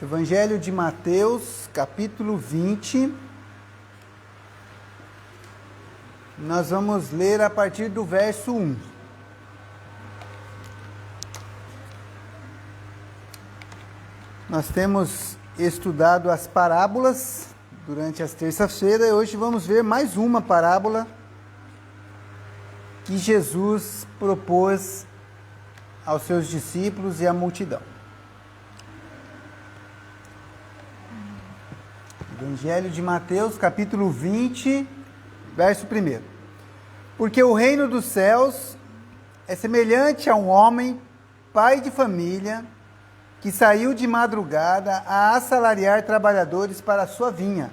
Evangelho de Mateus, capítulo 20. Nós vamos ler a partir do verso 1. Nós temos estudado as parábolas durante as terças-feiras e hoje vamos ver mais uma parábola que Jesus propôs aos seus discípulos e à multidão. Evangelho de Mateus, capítulo 20, verso 1. Porque o reino dos céus é semelhante a um homem, pai de família, que saiu de madrugada a assalariar trabalhadores para a sua vinha.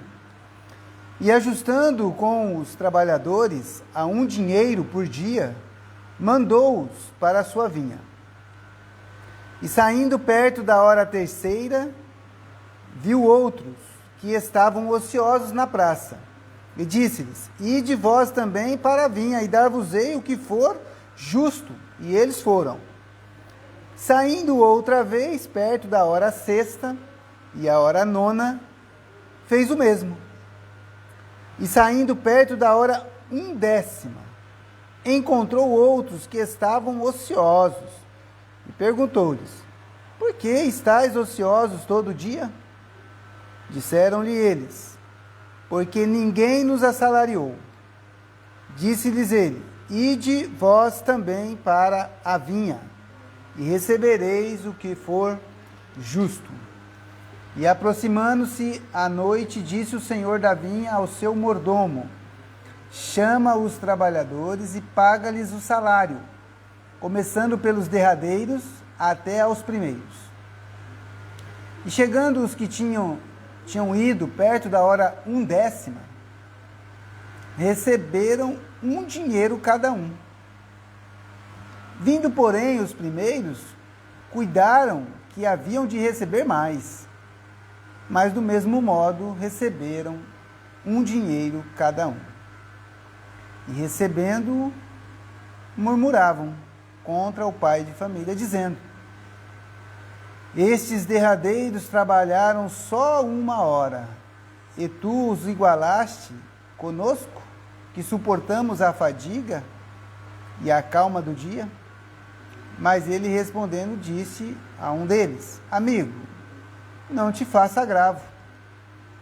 E ajustando com os trabalhadores a um dinheiro por dia, mandou-os para a sua vinha. E saindo perto da hora terceira, viu outros que estavam ociosos na praça. E disse-lhes: Ide vós também para a vinha, e dar-vos-ei o que for justo. E eles foram. Saindo outra vez, perto da hora sexta e a hora nona, fez o mesmo. E saindo perto da hora 1ª, encontrou outros que estavam ociosos. E perguntou-lhes: Por que estáis ociosos todo dia? Disseram-lhe eles: Porque ninguém nos assalariou. Disse-lhes ele: Ide vós também para a vinha, e recebereis o que for justo. E aproximando-se à noite, disse o senhor da vinha ao seu mordomo: Chama os trabalhadores e paga-lhes o salário, começando pelos derradeiros até aos primeiros. E chegando os que tinham ido perto da hora 1ª, receberam um dinheiro cada um. Vindo, porém, os primeiros, cuidaram que haviam de receber mais, mas do mesmo modo receberam um dinheiro cada um. E recebendo-o, murmuravam contra o pai de família, dizendo: Estes derradeiros trabalharam só 1 hora, e tu os igualaste conosco, que suportamos a fadiga e a calma do dia? Mas ele respondendo disse a um deles: Amigo, não te faça agravo.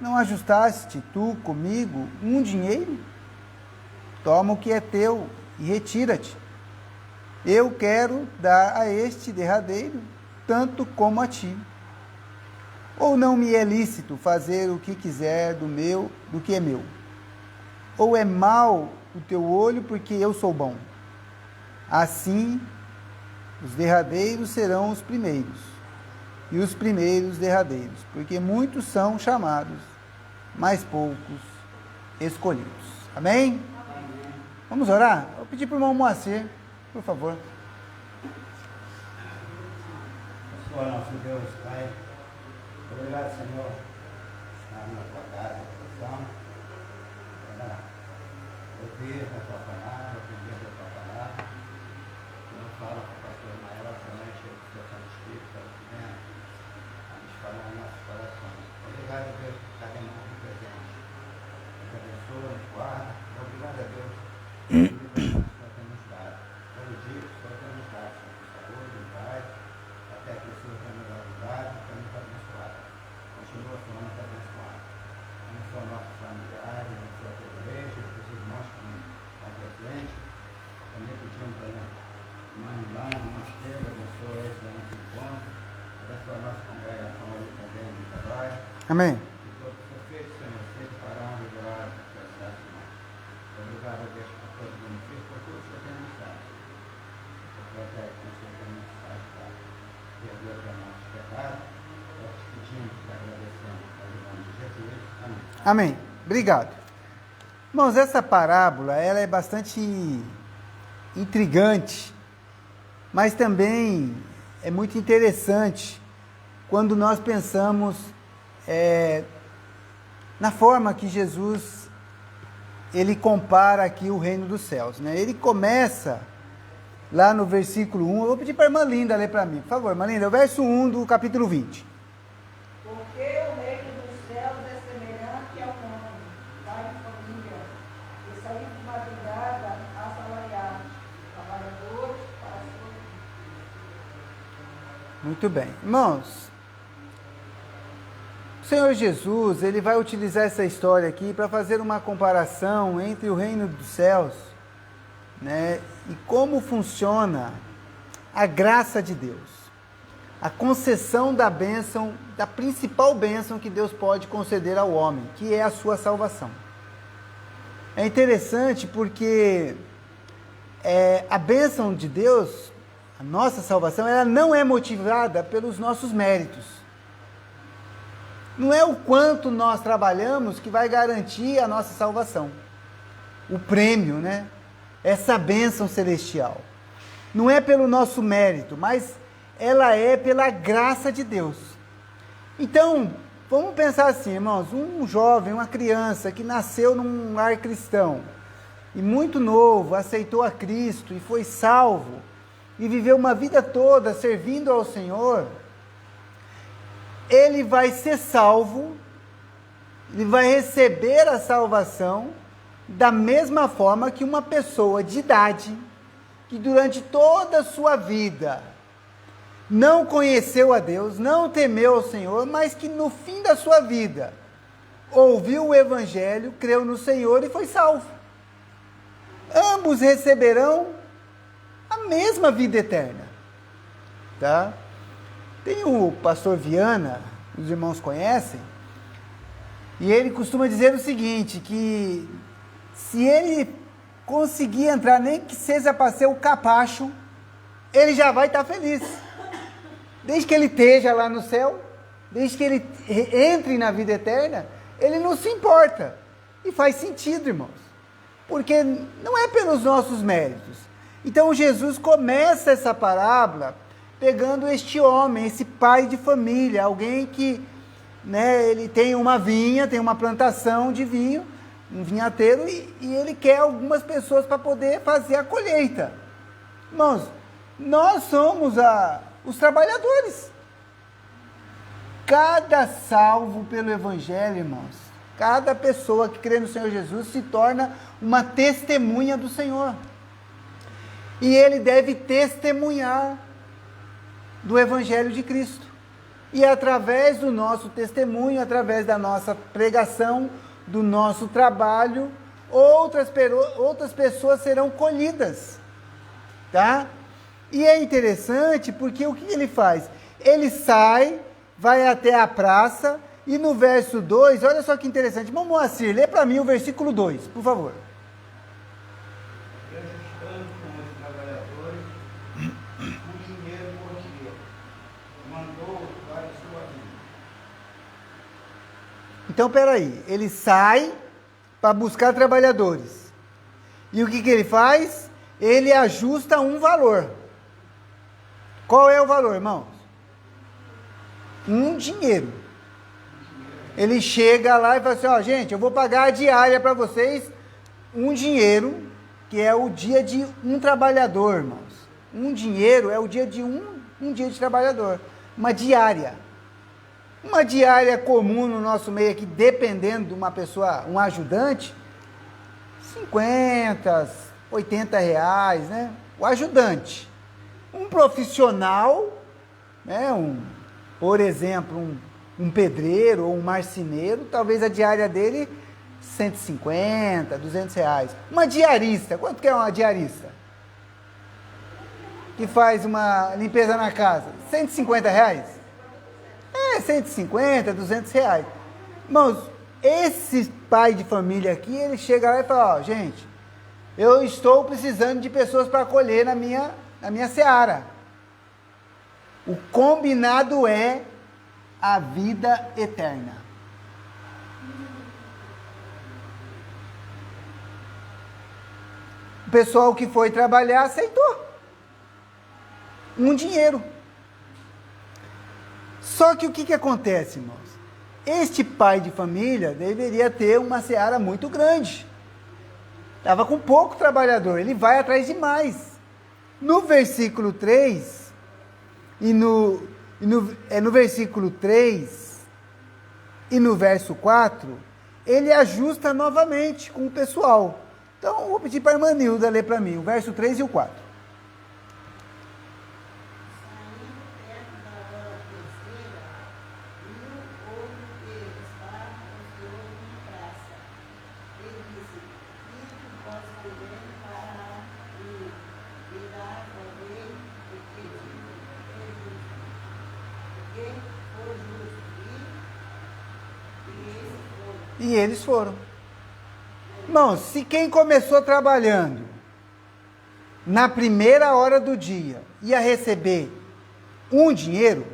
Não ajustaste tu comigo um dinheiro? Toma o que é teu e retira-te. Eu quero dar a este derradeiro tanto como a ti. Ou não me é lícito fazer o que quiser do que é meu? Ou é mau o teu olho porque eu sou bom? Assim, os derradeiros serão os primeiros, e os primeiros derradeiros, porque muitos são chamados, mas poucos escolhidos. Amém? Amém. Vamos orar? Vou pedir para o irmão Moacir, por favor. Senhor nosso Deus, Pai, obrigado, Senhor, estar na tua casa, oração, para ouvir a tua palavra, ouvir a tua palavra. Senhor, fala com o pastor Mael, também cheio do teu Santo Espírito, para que venha a nos falar em nossos corações. Obrigado, Deus, por cada irmão aqui presente. Nos abençoa, nos guarda. Obrigado a Deus pelo que o Senhor tem nos dado. Pelo dia que o Senhor tem nos dado, Senhor, saúde, paz. Até que o Senhor tenha nos ajudado e tenha nos abençoado. Continua, Senhor, nos abençoado. Abençoa nossos familiares, abençoa a tua igreja, os irmãos que estão presentes. Também pedimos para a irmã Milana, Estevam, abençoa eles durante o encontro. Abençoa a nossa congregação ali também, de Niterói. Amém. E todo o seu feito, Senhor, seja para a honra e glória da tua cidade, Senhor. Obrigado a Deus por todo o benefício, por tudo que o Senhor tem nos dado. Porque até que o Senhor tem nos ajudado. Perdoa para nossos pecados, nós te pedimos e agradecemos em nome de Jesus. Amém. Amém. Obrigado. Irmãos, essa parábola ela é bastante intrigante, mas também é muito interessante quando nós pensamos na forma que Jesus ele compara aqui o reino dos céus, né? Ele começa lá no versículo 1. Eu vou pedir para a irmã Linda ler para mim, por favor. Irmã Linda, o verso 1 do capítulo 20. Porque o reino dos céus é semelhante ao homem, pai de família, que saiu de madrugada a assalariar trabalhadores para a sua vida. Muito bem. Irmãos, o Senhor Jesus, ele vai utilizar essa história aqui para fazer uma comparação entre o reino dos céus, né, e como funciona a graça de Deus, a concessão da bênção, da principal bênção que Deus pode conceder ao homem, que é a sua salvação. É interessante porque a bênção de Deus, a nossa salvação, ela não é motivada pelos nossos méritos. Não é o quanto nós trabalhamos que vai garantir a nossa salvação. O prêmio, né? Essa bênção celestial. Não é pelo nosso mérito, mas ela é pela graça de Deus. Então, vamos pensar assim, irmãos, um jovem, uma criança que nasceu num lar cristão e muito novo, aceitou a Cristo e foi salvo e viveu uma vida toda servindo ao Senhor, ele vai ser salvo, ele vai receber a salvação da mesma forma que uma pessoa de idade, que durante toda a sua vida não conheceu a Deus, não temeu ao Senhor, mas que no fim da sua vida ouviu o Evangelho, creu no Senhor e foi salvo. Ambos receberão a mesma vida eterna. Tá? Tem o pastor Viana, os irmãos conhecem, e ele costuma dizer o seguinte, que se ele conseguir entrar, nem que seja para ser o capacho, ele já vai estar feliz. Desde que ele esteja lá no céu, desde que ele entre na vida eterna, ele não se importa. E faz sentido, irmãos, porque não é pelos nossos méritos. Então Jesus começa essa parábola pegando este homem, esse pai de família, alguém que, né, ele tem uma vinha, tem uma plantação de vinho, um vinhateiro, e ele quer algumas pessoas para poder fazer a colheita. Irmãos, nós somos os trabalhadores. Cada salvo pelo Evangelho, irmãos, cada pessoa que crê no Senhor Jesus se torna uma testemunha do Senhor. E ele deve testemunhar do Evangelho de Cristo. E através do nosso testemunho, através da nossa pregação, do nosso trabalho, outras pessoas serão colhidas. Tá? E é interessante porque o que ele faz? Ele sai, vai até a praça, e no verso 2, olha só que interessante. Vamos, Moacir, lê para mim o versículo 2, por favor. Então, peraí, ele sai para buscar trabalhadores. E o que ele faz? Ele ajusta um valor. Qual é o valor, irmãos? Um dinheiro. Ele chega lá e fala assim, ó, gente, eu vou pagar a diária para vocês, um dinheiro, que é o dia de um trabalhador, irmãos. Um dinheiro é o dia de um dia de trabalhador. Uma diária. Uma diária comum no nosso meio aqui, dependendo de uma pessoa, um ajudante, 50, 80 reais, né? O ajudante. Um profissional, né? Por exemplo, um pedreiro ou um marceneiro, talvez a diária dele 150, 200 reais. Uma diarista, quanto que é uma diarista? Que faz uma limpeza na casa? 150 reais? 150, 200 reais. Irmãos, esse pai de família aqui, ele chega lá e fala, ó, gente, eu estou precisando de pessoas para colher na minha seara. O combinado é a vida eterna. O pessoal que foi trabalhar aceitou. Um dinheiro. Só que o que acontece, irmãos? Este pai de família deveria ter uma seara muito grande. Estava com pouco trabalhador, ele vai atrás de mais. No versículo 3, no versículo 3 e no verso 4, ele ajusta novamente com o pessoal. Então, vou pedir para a irmã Nilda ler para mim o verso 3 e o 4. E eles foram. Irmãos, se quem começou trabalhando na primeira hora do dia ia receber um dinheiro,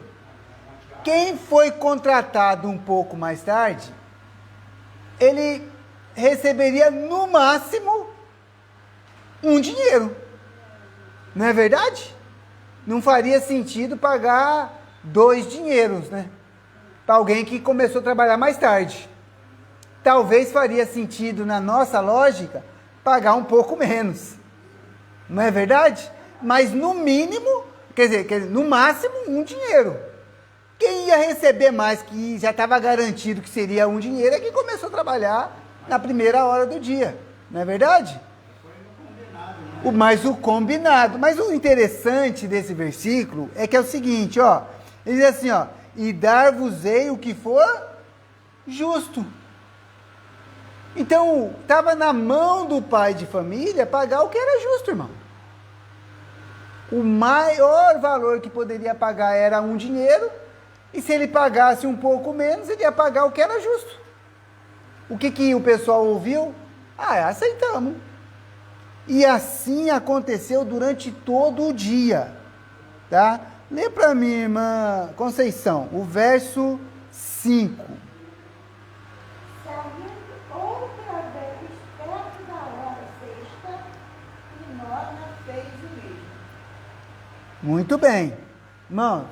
quem foi contratado um pouco mais tarde, ele receberia no máximo um dinheiro. Não é verdade? Não faria sentido pagar 2 dinheiros, né? Para alguém que começou a trabalhar mais tarde. Talvez faria sentido, na nossa lógica, pagar um pouco menos. Não é verdade? Mas no mínimo, quer dizer, no máximo, um dinheiro. Quem ia receber mais, que já estava garantido que seria um dinheiro, é quem começou a trabalhar na primeira hora do dia. Não é verdade? Mas o combinado. Mas o interessante desse versículo é que é o seguinte, ó. Ele diz assim, ó. E dar-vos-ei o que for justo. Então, estava na mão do pai de família pagar o que era justo, irmão. O maior valor que poderia pagar era um dinheiro, e se ele pagasse um pouco menos, ele ia pagar o que era justo. O que o pessoal ouviu? Aceitamos. E assim aconteceu durante todo o dia. Tá? Lê para mim, irmã Conceição, o verso 5. Muito bem. Irmãos,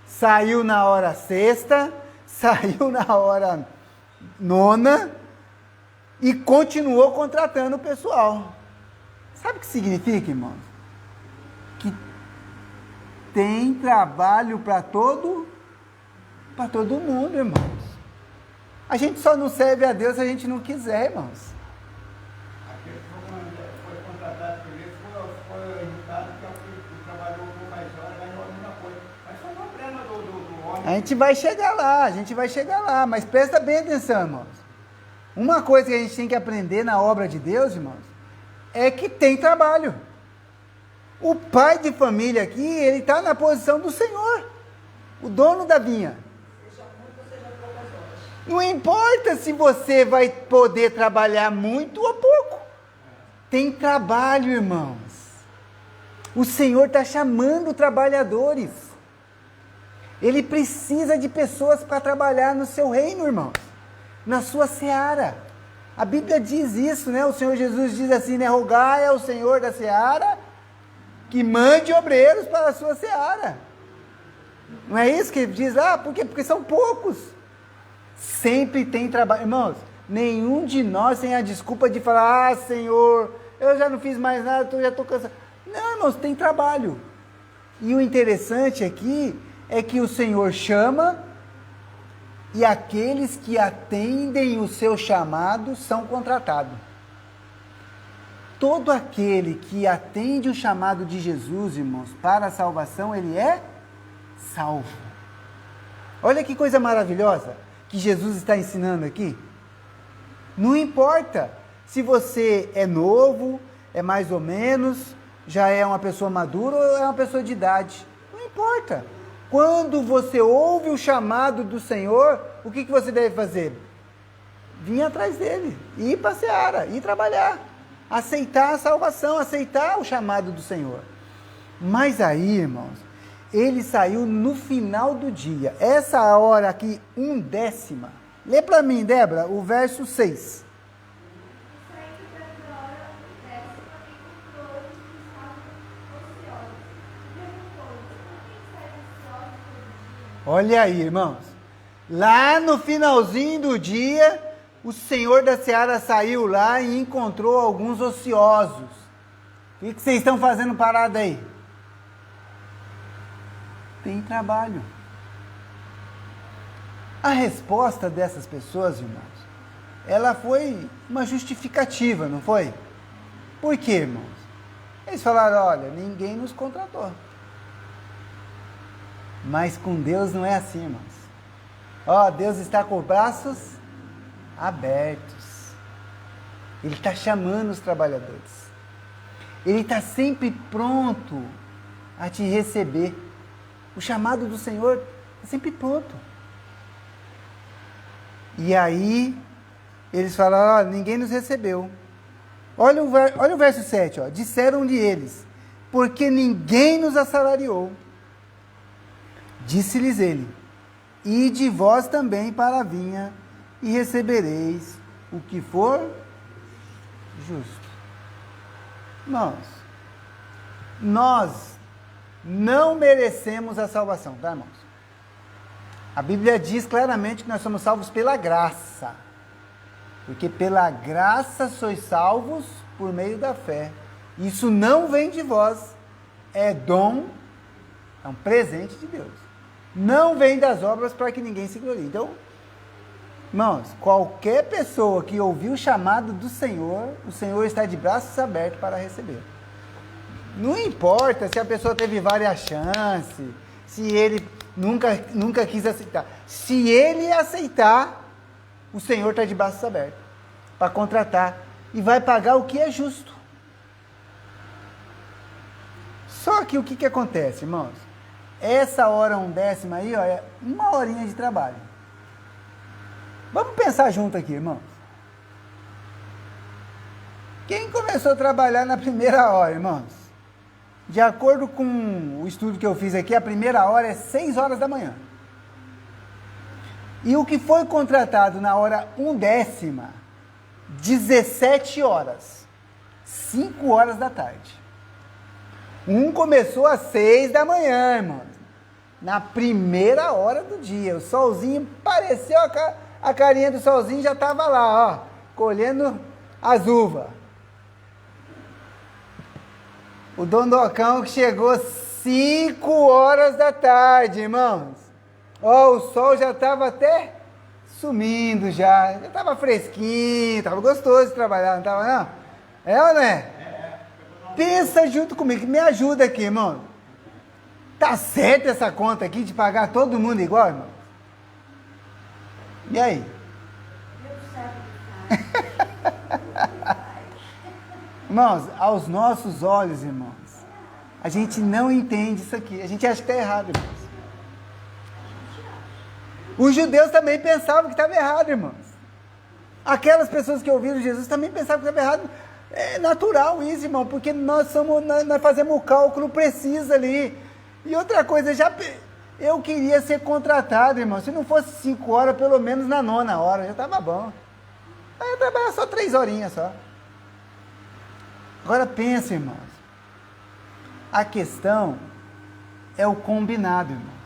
saiu na hora sexta, saiu na hora nona e continuou contratando o pessoal. Sabe o que significa, irmãos? Que tem trabalho para todo mundo, irmãos. A gente só não serve a Deus se a gente não quiser, irmãos. Aquele que foi contratado primeiro foi o resultado, que é o que trabalhou um pouco mais horas, ganhou a mesma coisa. Mas foi um problema do homem. A gente vai chegar lá, mas presta bem atenção, irmãos. Uma coisa que a gente tem que aprender na obra de Deus, irmãos, é que tem trabalho. O pai de família aqui, ele está na posição do Senhor, o dono da vinha. Não importa se você vai poder trabalhar muito ou pouco. Tem trabalho, irmãos. O Senhor está chamando trabalhadores. Ele precisa de pessoas para trabalhar no seu reino, irmãos. Na sua seara. A Bíblia diz isso, né? O Senhor Jesus diz assim, né? Rogai ao Senhor da seara que mande obreiros para a sua seara. Não é isso que ele diz lá? Por quê? Porque são poucos. Sempre tem trabalho. Irmãos, nenhum de nós tem a desculpa de falar, Senhor, eu já não fiz mais nada, eu já estou cansado. Não, irmãos, tem trabalho. E o interessante aqui é que o Senhor chama e aqueles que atendem o seu chamado são contratados. Todo aquele que atende o chamado de Jesus, irmãos, para a salvação, ele é salvo. Olha que coisa maravilhosa que Jesus está ensinando aqui. Não importa se você é novo, é mais ou menos, já é uma pessoa madura ou é uma pessoa de idade. Não importa. Quando você ouve o chamado do Senhor, o que você deve fazer? Vir atrás dele, ir para a seara, ir trabalhar, aceitar a salvação, aceitar o chamado do Senhor. Mas aí, irmãos, ele saiu no final do dia. Essa hora aqui, 1/10. Lê para mim, Débora, o verso 6. Olha aí, irmãos. Lá no finalzinho do dia, o Senhor da seara saiu lá e encontrou alguns ociosos. O que vocês estão fazendo parado aí? Tem trabalho. A resposta dessas pessoas, irmãos, ela foi uma justificativa, não foi? Por quê, irmãos? Eles falaram, olha, ninguém nos contratou. Mas com Deus não é assim, irmãos. Ó, Deus está com os braços abertos. Ele está chamando os trabalhadores. Ele está sempre pronto a te receber. O chamado do Senhor está sempre pronto. E aí, eles falaram, ninguém nos recebeu. Olha o verso 7, ó. Disseram-lhe eles, porque ninguém nos assalariou. Disse-lhes ele, ide vós também para a vinha, e recebereis o que for justo. Irmãos, nós não merecemos a salvação, tá, irmãos? A Bíblia diz claramente que nós somos salvos pela graça. Porque pela graça sois salvos por meio da fé. Isso não vem de vós, é dom, é um presente de Deus. Não vem das obras para que ninguém se glorie. Então, irmãos, qualquer pessoa que ouvir o chamado do Senhor, o Senhor está de braços abertos para receber. Não importa se a pessoa teve várias chances, se ele nunca quis aceitar. Se ele aceitar, o Senhor está de braços abertos para contratar e vai pagar o que é justo. Só que o que acontece, irmãos? Essa hora 1/10 aí, ó, é uma horinha de trabalho. Vamos pensar junto aqui, irmãos. Quem começou a trabalhar na primeira hora, irmãos? De acordo com o estudo que eu fiz aqui, a primeira hora é 6 horas da manhã. E o que foi contratado na hora 1/10, 17 horas. 5 horas da tarde. Um começou às 6 da manhã, irmãos. Na primeira hora do dia. O solzinho apareceu, a carinha do solzinho já estava lá, ó, colhendo as uvas. O Dondocão chegou 5 horas da tarde, irmãos. Ó, o sol já estava até sumindo já estava fresquinho, estava gostoso de trabalhar, não estava não? É ou não é? Pensa junto comigo, me ajuda aqui, irmão. Tá certo essa conta aqui de pagar todo mundo igual, irmão? E aí? Irmãos, aos nossos olhos, irmãos, a gente não entende isso aqui. A gente acha que está errado, irmãos. Os judeus também pensavam que estava errado, irmãos. Aquelas pessoas que ouviram Jesus também pensavam que estava errado. É natural isso, irmão, porque nós fazemos o cálculo preciso ali. E outra coisa, eu queria ser contratado, irmão. Se não fosse 5 horas, pelo menos na 9ª hora, já estava bom. Aí eu trabalhava só 3 horinhas só. Agora pensa, irmãos. A questão é o combinado, irmãos.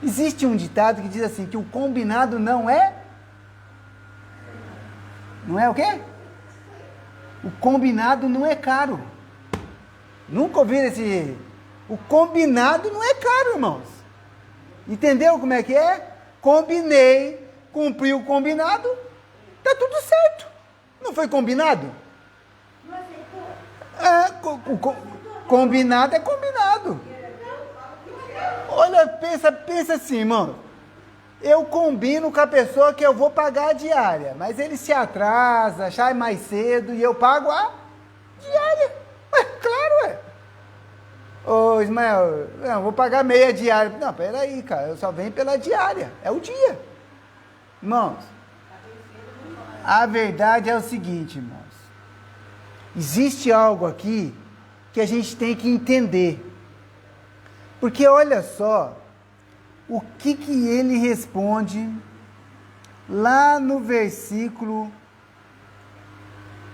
Existe um ditado que diz assim, que o combinado não é... Não é o quê? O combinado não é caro. Nunca ouviram esse... O combinado não é caro, irmãos. Entendeu como é que é? Combinei, cumpri o combinado, tá tudo certo. Não foi combinado? Combinado é combinado. Olha, pensa assim, irmão. Eu combino com a pessoa que eu vou pagar a diária, mas ele se atrasa, sai mais cedo e eu pago a diária. Claro, é. Ô, Ismael, eu vou pagar meia diária. Não, peraí, cara, eu só venho pela diária. É o dia. Irmãos, a verdade é o seguinte, irmãos. Existe algo aqui que a gente tem que entender. Porque olha só, o que ele responde lá no versículo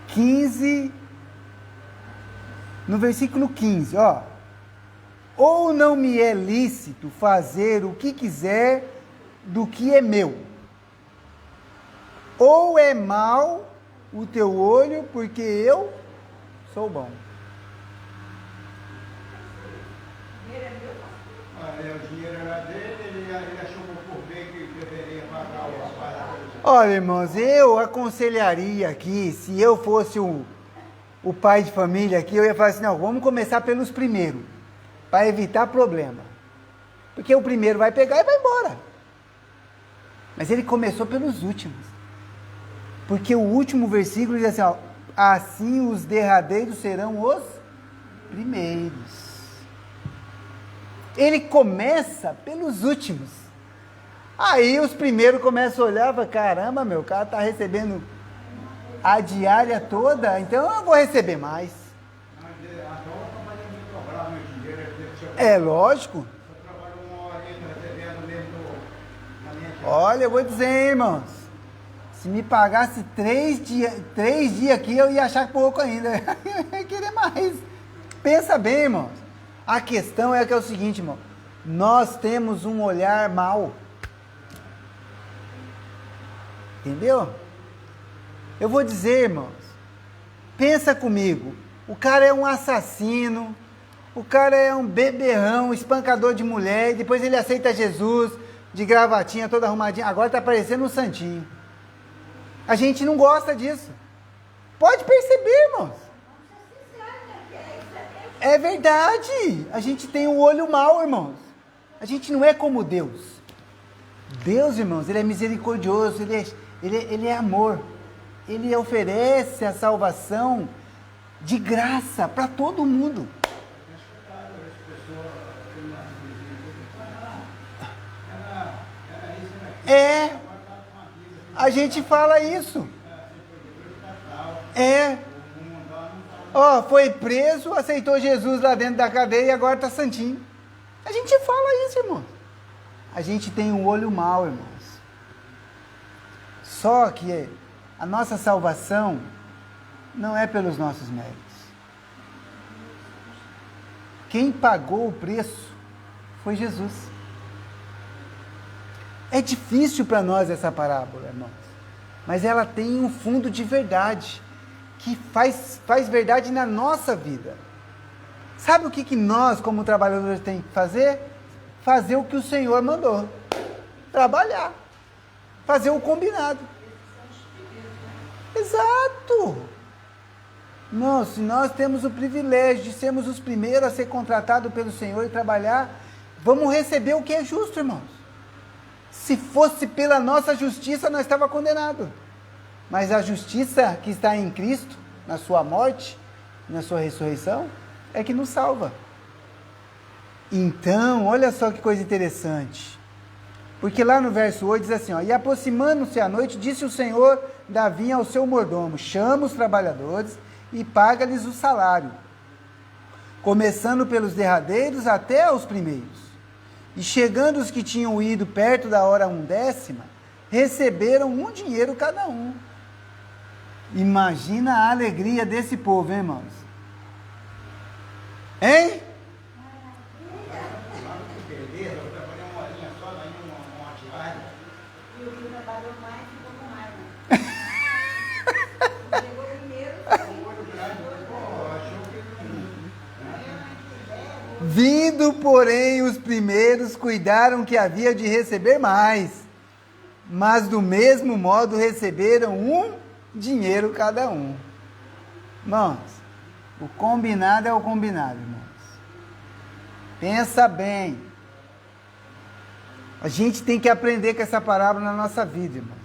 15, ó. Ou não me é lícito fazer o que quiser do que é meu? Ou é mau o teu olho porque eu sou bom? dinheiro é meu, pastor. O dinheiro era dele, ele achou por bem que deveria pagar o rapaz. Olha, irmãos, eu aconselharia aqui, se eu fosse o pai de família aqui, eu ia falar assim, não, vamos começar pelos primeiros, para evitar problema. Porque o primeiro vai pegar e vai embora. Mas ele começou pelos últimos. Porque o último versículo diz assim, ó, assim os derradeiros serão os primeiros. Ele começa pelos últimos. Aí os primeiros começam a olhar e falam, caramba, meu, o cara está recebendo a diária toda, então eu vou receber mais. É lógico. Olha, eu vou dizer, irmãos, se me pagasse 3 dias aqui, eu ia achar pouco ainda, eu ia querer mais. Pensa bem, irmãos, a questão é que é o seguinte, irmão, nós temos um olhar mau, entendeu? Eu vou dizer, irmãos, pensa comigo, o cara é um assassino, o cara é um beberrão, espancador de mulher, e depois ele aceita Jesus, de gravatinha, toda arrumadinha, agora está parecendo um santinho. A gente não gosta disso. Pode perceber, irmãos. É verdade. A gente tem um olho mau, irmãos. A gente não é como Deus. Deus, irmãos, Ele é misericordioso, Ele é amor. Ele oferece a salvação de graça para todo mundo. É, a gente fala isso. É. Ó, foi preso, aceitou Jesus lá dentro da cadeia e agora está santinho. A gente fala isso, irmão. A gente tem um olho mau, irmãos. Só que a nossa salvação não é pelos nossos méritos. Quem pagou o preço foi Jesus. É difícil para nós essa parábola, irmãos, mas ela tem um fundo de verdade, que faz verdade na nossa vida. Sabe o que nós, como trabalhadores, temos que fazer? Fazer o que o Senhor mandou. Trabalhar. Fazer o combinado. Exato. Não, se nós temos o privilégio de sermos os primeiros a ser contratados pelo Senhor e trabalhar, vamos receber o que é justo, irmãos. Se fosse pela nossa justiça, nós estávamos condenados. Mas a justiça que está em Cristo, na sua morte, na sua ressurreição, é que nos salva. Então, olha só que coisa interessante. Porque lá no verso 8 diz assim, ó, e aproximando-se a noite, disse o Senhor da vinha ao seu mordomo, chama os trabalhadores e paga-lhes o salário, começando pelos derradeiros até aos primeiros. E chegando os que tinham ido perto da hora 1/10, receberam 1 dinheiro cada um. Imagina a alegria desse povo, hein, irmãos? Hein? E o que trabalhou mais ficou com raiva. Chegou primeiro, Vindo, porém, os primeiros cuidaram que havia de receber mais, mas do mesmo modo receberam 1 dinheiro cada um. Irmãos, o combinado é o combinado, irmãos. Pensa bem. A gente tem que aprender com essa parábola na nossa vida, irmãos.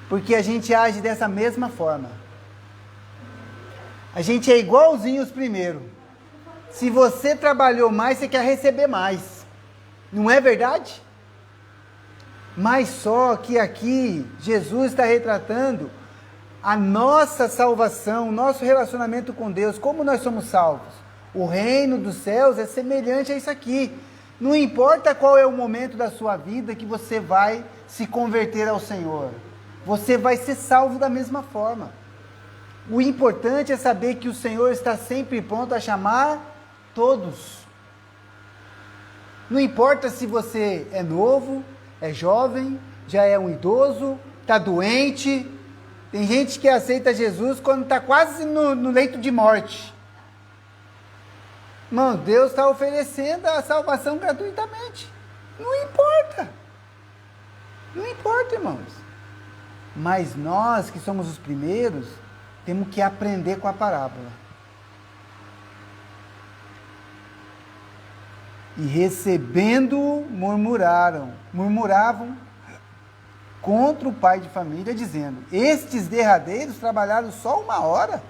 Porque a gente age dessa mesma forma. A gente é igualzinho os primeiros. Se você trabalhou mais, você quer receber mais. Não é verdade? Mas só que aqui Jesus está retratando a nossa salvação, o nosso relacionamento com Deus, como nós somos salvos. O reino dos céus é semelhante a isso aqui. Não importa qual é o momento da sua vida que você vai se converter ao Senhor. Você vai ser salvo da mesma forma. O importante é saber que o Senhor está sempre pronto a chamar todos. Não importa se você é novo, é jovem, já é um idoso, está doente. Tem gente que aceita Jesus quando está quase no leito de morte. Irmão, Deus está oferecendo a salvação gratuitamente. Não importa. Não importa, irmãos. Mas nós, que somos os primeiros, temos que aprender com a parábola. E recebendo, murmuravam contra o pai de família, dizendo: estes derradeiros trabalharam só 1 hora,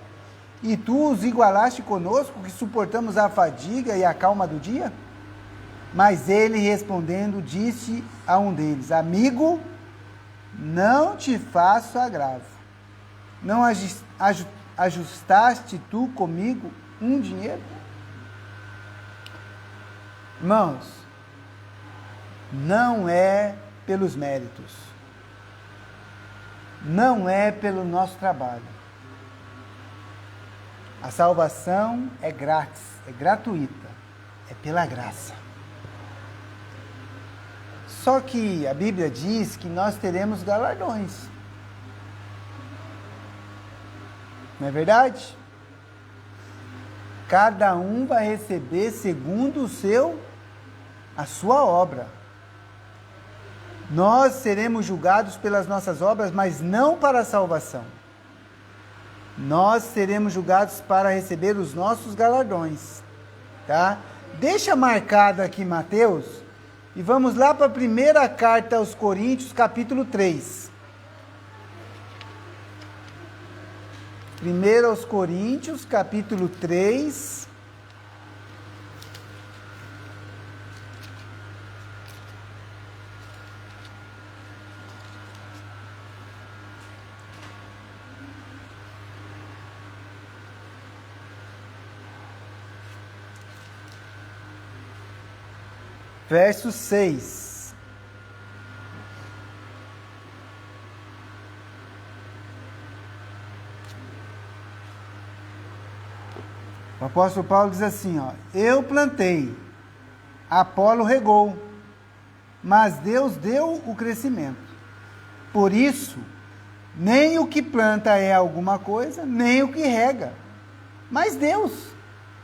e tu os igualaste conosco, que suportamos a fadiga e a calma do dia? Mas ele, respondendo, disse a um deles: amigo, não te faço agravo. Não ajustaste tu comigo um dinheiro? Irmãos, não é pelos méritos, não é pelo nosso trabalho. A salvação é grátis, é gratuita, é pela graça. Só que a Bíblia diz que nós teremos galardões. Não é verdade? Cada um vai receber segundo a sua obra. Nós seremos julgados pelas nossas obras, mas não para a salvação. Nós seremos julgados para receber os nossos galardões. Tá? Deixa marcado aqui Mateus, e vamos lá para a primeira carta aos Coríntios, capítulo 3. 1 aos Coríntios, capítulo 3. Verso 6. O apóstolo Paulo diz assim, ó: eu plantei, Apolo regou, mas Deus deu o crescimento. Por isso, nem o que planta é alguma coisa, nem o que rega, mas Deus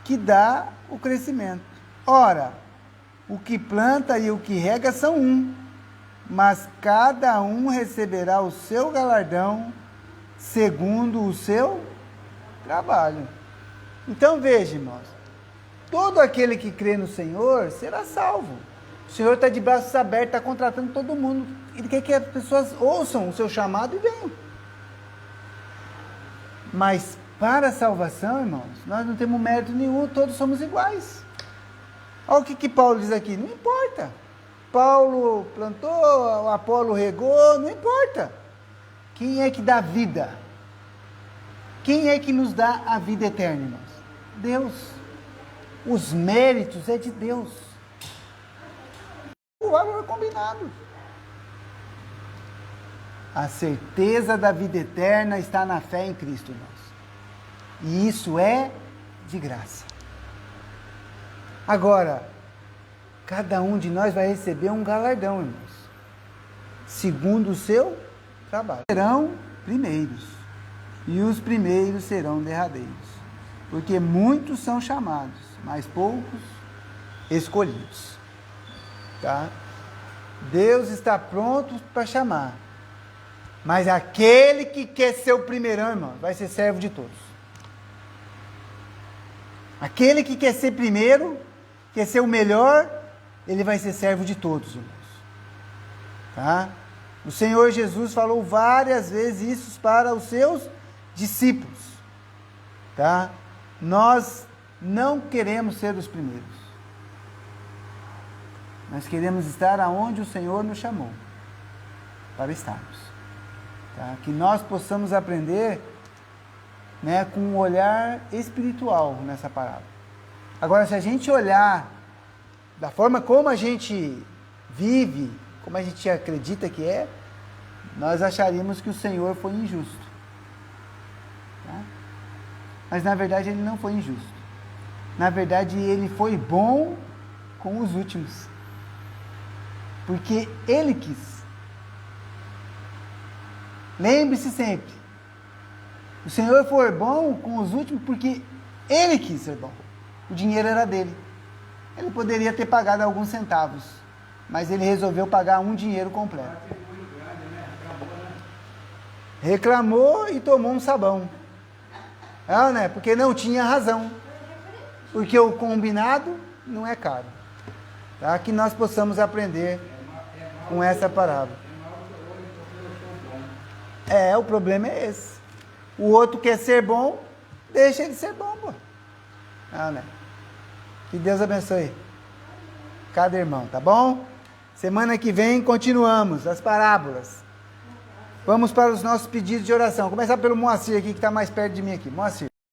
que dá o crescimento. Ora, o que planta e o que rega são um, mas cada um receberá o seu galardão segundo o seu trabalho. Então veja, irmãos, todo aquele que crê no Senhor será salvo. O Senhor está de braços abertos, está contratando todo mundo. Ele quer que as pessoas ouçam o seu chamado e venham. Mas para a salvação, irmãos, nós não temos mérito nenhum, todos somos iguais. Olha o que Paulo diz aqui, não importa. Paulo plantou, o Apolo regou, não importa. Quem é que dá vida? Quem é que nos dá a vida eterna, irmãos? Deus. Os méritos é de Deus. O valor é combinado. A certeza da vida eterna está na fé em Cristo, irmãos. E isso é de graça. Agora, cada um de nós vai receber um galardão, irmãos, segundo o seu trabalho. Serão primeiros, e os primeiros serão derradeiros. Porque muitos são chamados, mas poucos escolhidos. Tá? Deus está pronto para chamar. Mas aquele que quer ser o primeirão, irmão, vai ser servo de todos. Aquele que quer ser primeiro, quer ser o melhor, ele vai ser servo de todos, irmãos. Tá? O Senhor Jesus falou várias vezes isso para os seus discípulos. Tá? Nós não queremos ser os primeiros. Nós queremos estar aonde o Senhor nos chamou para estarmos. Tá? Que nós possamos aprender, né, com um olhar espiritual nessa parábola. Agora, se a gente olhar da forma como a gente vive, como a gente acredita que é, nós acharíamos que o Senhor foi injusto. Tá? Mas na verdade ele não foi injusto. Na verdade ele foi bom com os últimos. Porque ele quis. Lembre-se sempre, o Senhor foi bom com os últimos porque ele quis ser bom. O dinheiro era dele. Ele poderia ter pagado alguns centavos, mas ele resolveu pagar um dinheiro completo. Reclamou e tomou um sabão. Né? Porque não tinha razão. Porque o combinado não é caro. Tá? Que nós possamos aprender com essa parábola. O problema é esse. O outro quer ser bom, deixa ele ser bom, pô. Né? Que Deus abençoe cada irmão, tá bom? Semana que vem continuamos as parábolas. Vamos para os nossos pedidos de oração. Começar pelo Moacir aqui, que está mais perto de mim aqui. Moacir.